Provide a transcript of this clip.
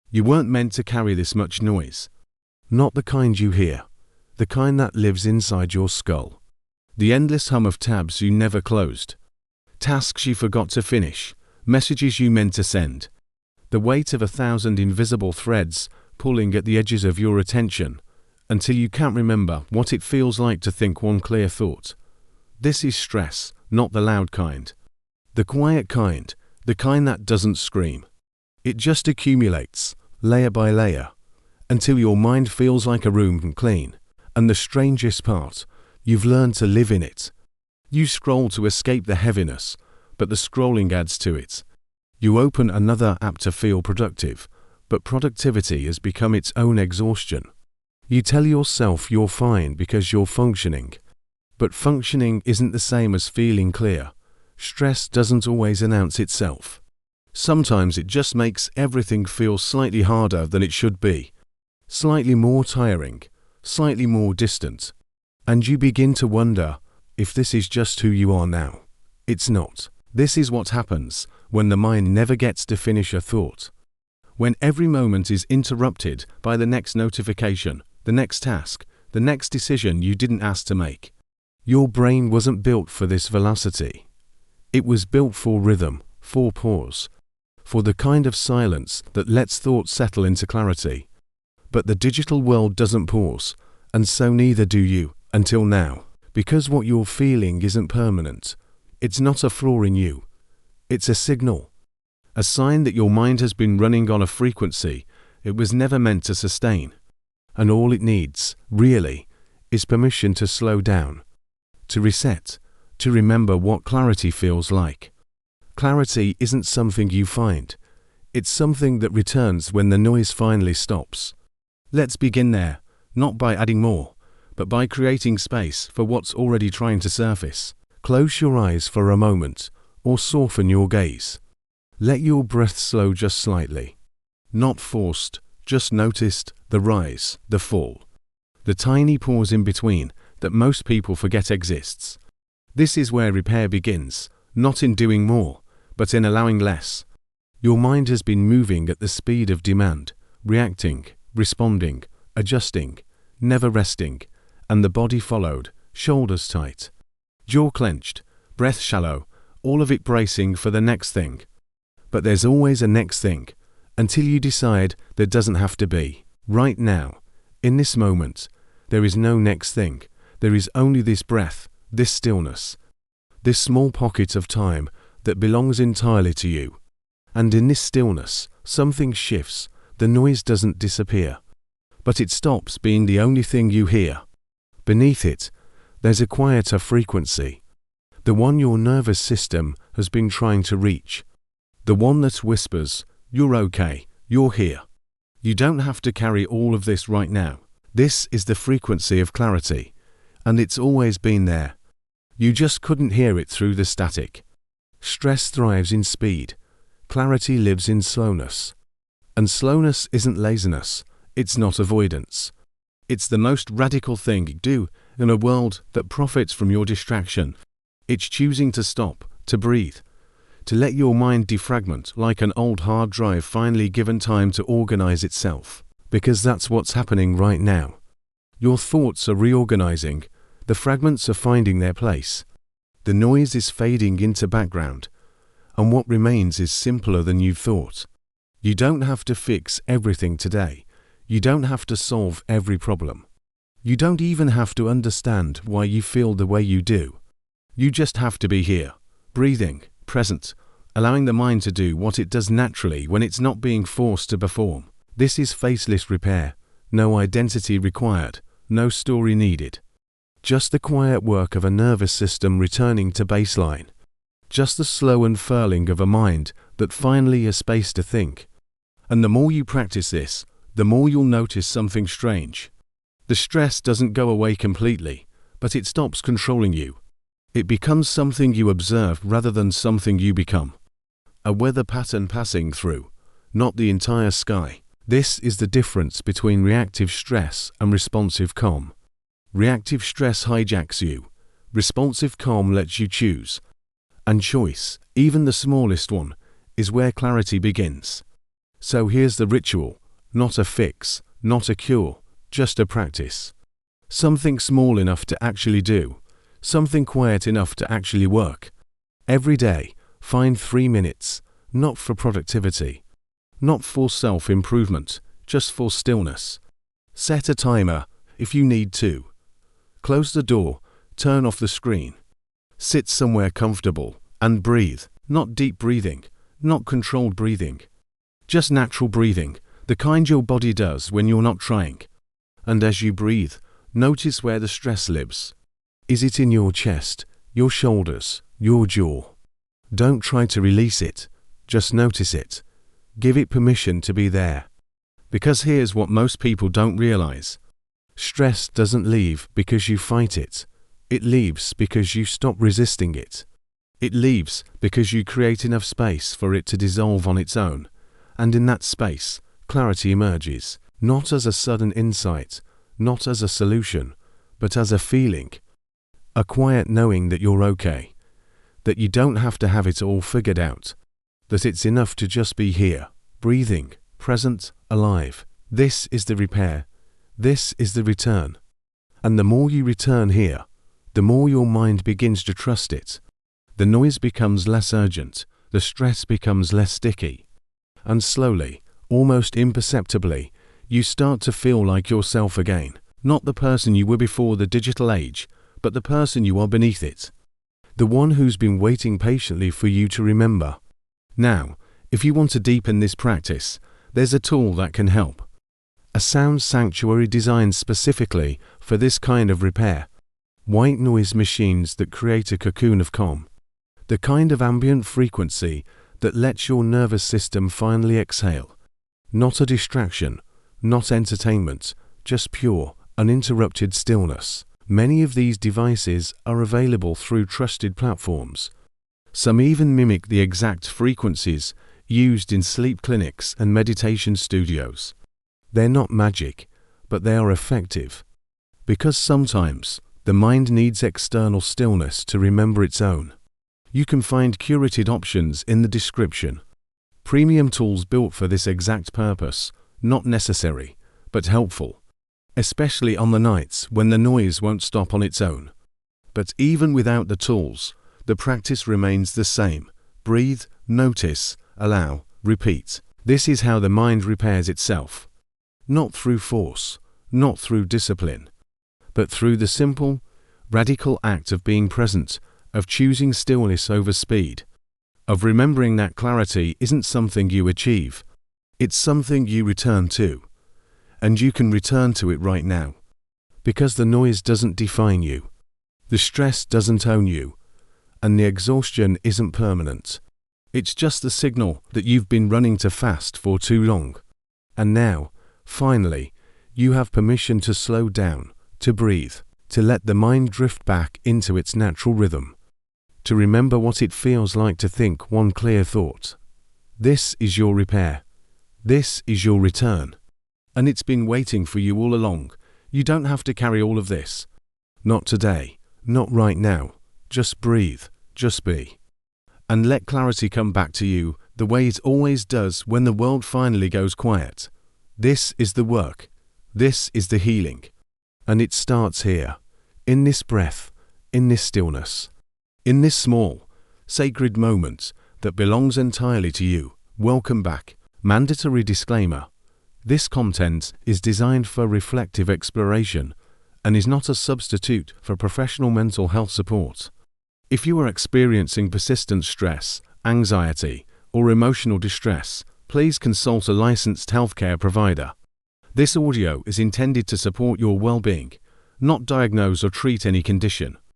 You weren't meant to carry this much noise. Not the kind you hear, the kind that lives inside your skull. The endless hum of tabs you never closed. Tasks you forgot to finish, messages you meant to send. The weight of 1,000 invisible threads pulling at the edges of your attention until you can't remember what it feels like to think one clear thought. This is stress, not the loud kind. The quiet kind, the kind that doesn't scream. It just accumulates, layer by layer, until your mind feels like a room clean. And the strangest part, you've learned to live in it. You scroll to escape the heaviness, but the scrolling adds to it. You open another app to feel productive, but productivity has become its own exhaustion. You tell yourself you're fine because you're functioning. But functioning isn't the same as feeling clear. Stress doesn't always announce itself. Sometimes it just makes everything feel slightly harder than it should be. Slightly more tiring, slightly more distant. And you begin to wonder if this is just who you are now. It's not. This is what happens when the mind never gets to finish a thought. When every moment is interrupted by the next notification, the next task, the next decision you didn't ask to make. Your brain wasn't built for this velocity. It was built for rhythm, for pause, for the kind of silence that lets thoughts settle into clarity. But the digital world doesn't pause, and so neither do you, until now. Because what you're feeling isn't permanent. It's not a flaw in you. It's a signal. A sign that your mind has been running on a frequency it was never meant to sustain. And all it needs, really, is permission to slow down, to reset, to remember what clarity feels like. Clarity isn't something you find. It's something that returns when the noise finally stops. Let's begin there, not by adding more, but by creating space for what's already trying to surface. Close your eyes for a moment, or soften your gaze. Let your breath slow just slightly. Not forced, just noticed the rise, the fall. The tiny pause in between that most people forget exists. This is where repair begins, not in doing more, but in allowing less. Your mind has been moving at the speed of demand, reacting, responding, adjusting, never resting, and the body followed, shoulders tight, jaw clenched, breath shallow, all of it bracing for the next thing. But there's always a next thing, until you decide there doesn't have to be. Right now, in this moment, there is no next thing. There is only this breath, this stillness, this small pocket of time that belongs entirely to you. And in this stillness, something shifts. The noise doesn't disappear, but it stops being the only thing you hear. Beneath it, there's a quieter frequency, the one your nervous system has been trying to reach, the one that whispers, "You're okay, you're here. You don't have to carry all of this right now." This is the frequency of clarity, and it's always been there. You just couldn't hear it through the static. Stress thrives in speed. Clarity lives in slowness. And slowness isn't laziness. It's not avoidance. It's the most radical thing you do in a world that profits from your distraction. It's choosing to stop, to breathe, to let your mind defragment like an old hard drive finally given time to organize itself. Because that's what's happening right now. Your thoughts are reorganizing. The fragments are finding their place. The noise is fading into background. And what remains is simpler than you thought. You don't have to fix everything today. You don't have to solve every problem. You don't even have to understand why you feel the way you do. You just have to be here, breathing, present, allowing the mind to do what it does naturally when it's not being forced to perform. This is faceless repair. No identity required, no story needed. Just the quiet work of a nervous system returning to baseline. Just the slow unfurling of a mind that finally has space to think. And the more you practice this, the more you'll notice something strange. The stress doesn't go away completely, but it stops controlling you. It becomes something you observe rather than something you become. A weather pattern passing through, not the entire sky. This is the difference between reactive stress and responsive calm. Reactive stress hijacks you. Responsive calm lets you choose. And choice, even the smallest one, is where clarity begins. So here's the ritual, not a fix, not a cure, just a practice. Something small enough to actually do, something quiet enough to actually work. Every day, find 3 minutes, not for productivity, not for self-improvement, just for stillness. Set a timer if you need to. Close the door, turn off the screen. Sit somewhere comfortable and breathe, not deep breathing, not controlled breathing. Just natural breathing, the kind your body does when you're not trying. And as you breathe, notice where the stress lives. Is it in your chest, your shoulders, your jaw? Don't try to release it, just notice it. Give it permission to be there. Because here's what most people don't realize. Stress doesn't leave because you fight it. It leaves because you stop resisting it. It leaves because you create enough space for it to dissolve on its own. And in that space, clarity emerges, not as a sudden insight, not as a solution, but as a feeling. A quiet knowing that you're okay, that you don't have to have it all figured out, that it's enough to just be here, breathing, present, alive. This is the repair. This is the return. And the more you return here, the more your mind begins to trust it. The noise becomes less urgent, the stress becomes less sticky. And slowly, almost imperceptibly, you start to feel like yourself again, not the person you were before the digital age, but the person you are beneath it. The one who's been waiting patiently for you to remember. Now, if you want to deepen this practice, there's a tool that can help. A sound sanctuary designed specifically for this kind of repair. White noise machines that create a cocoon of calm. The kind of ambient frequency that lets your nervous system finally exhale. Not a distraction, not entertainment, just pure, uninterrupted stillness. Many of these devices are available through trusted platforms. Some even mimic the exact frequencies used in sleep clinics and meditation studios. They're not magic, but they are effective. Because sometimes the mind needs external stillness to remember its own. You can find curated options in the description. Premium tools built for this exact purpose, not necessary, but helpful. Especially on the nights when the noise won't stop on its own. But even without the tools, the practice remains the same. Breathe, notice, allow, repeat. This is how the mind repairs itself. Not through force, not through discipline, but through the simple, radical act of being present, of choosing stillness over speed, of remembering that clarity isn't something you achieve, it's something you return to. And you can return to it right now. Because the noise doesn't define you. The stress doesn't own you. And the exhaustion isn't permanent. It's just the signal that you've been running too fast for too long. And now, finally, you have permission to slow down, to breathe, to let the mind drift back into its natural rhythm. To remember what it feels like to think one clear thought. This is your repair. This is your return. And it's been waiting for you all along. You don't have to carry all of this. Not today, not right now. Just breathe, just be. And let clarity come back to you the way it always does when the world finally goes quiet. This is the work. This is the healing. And it starts here, in this breath, in this stillness, in this small, sacred moment that belongs entirely to you. Welcome back. Mandatory disclaimer. This content is designed for reflective exploration and is not a substitute for professional mental health support. If you are experiencing persistent stress, anxiety, or emotional distress, please consult a licensed healthcare provider. This audio is intended to support your well-being, not diagnose or treat any condition.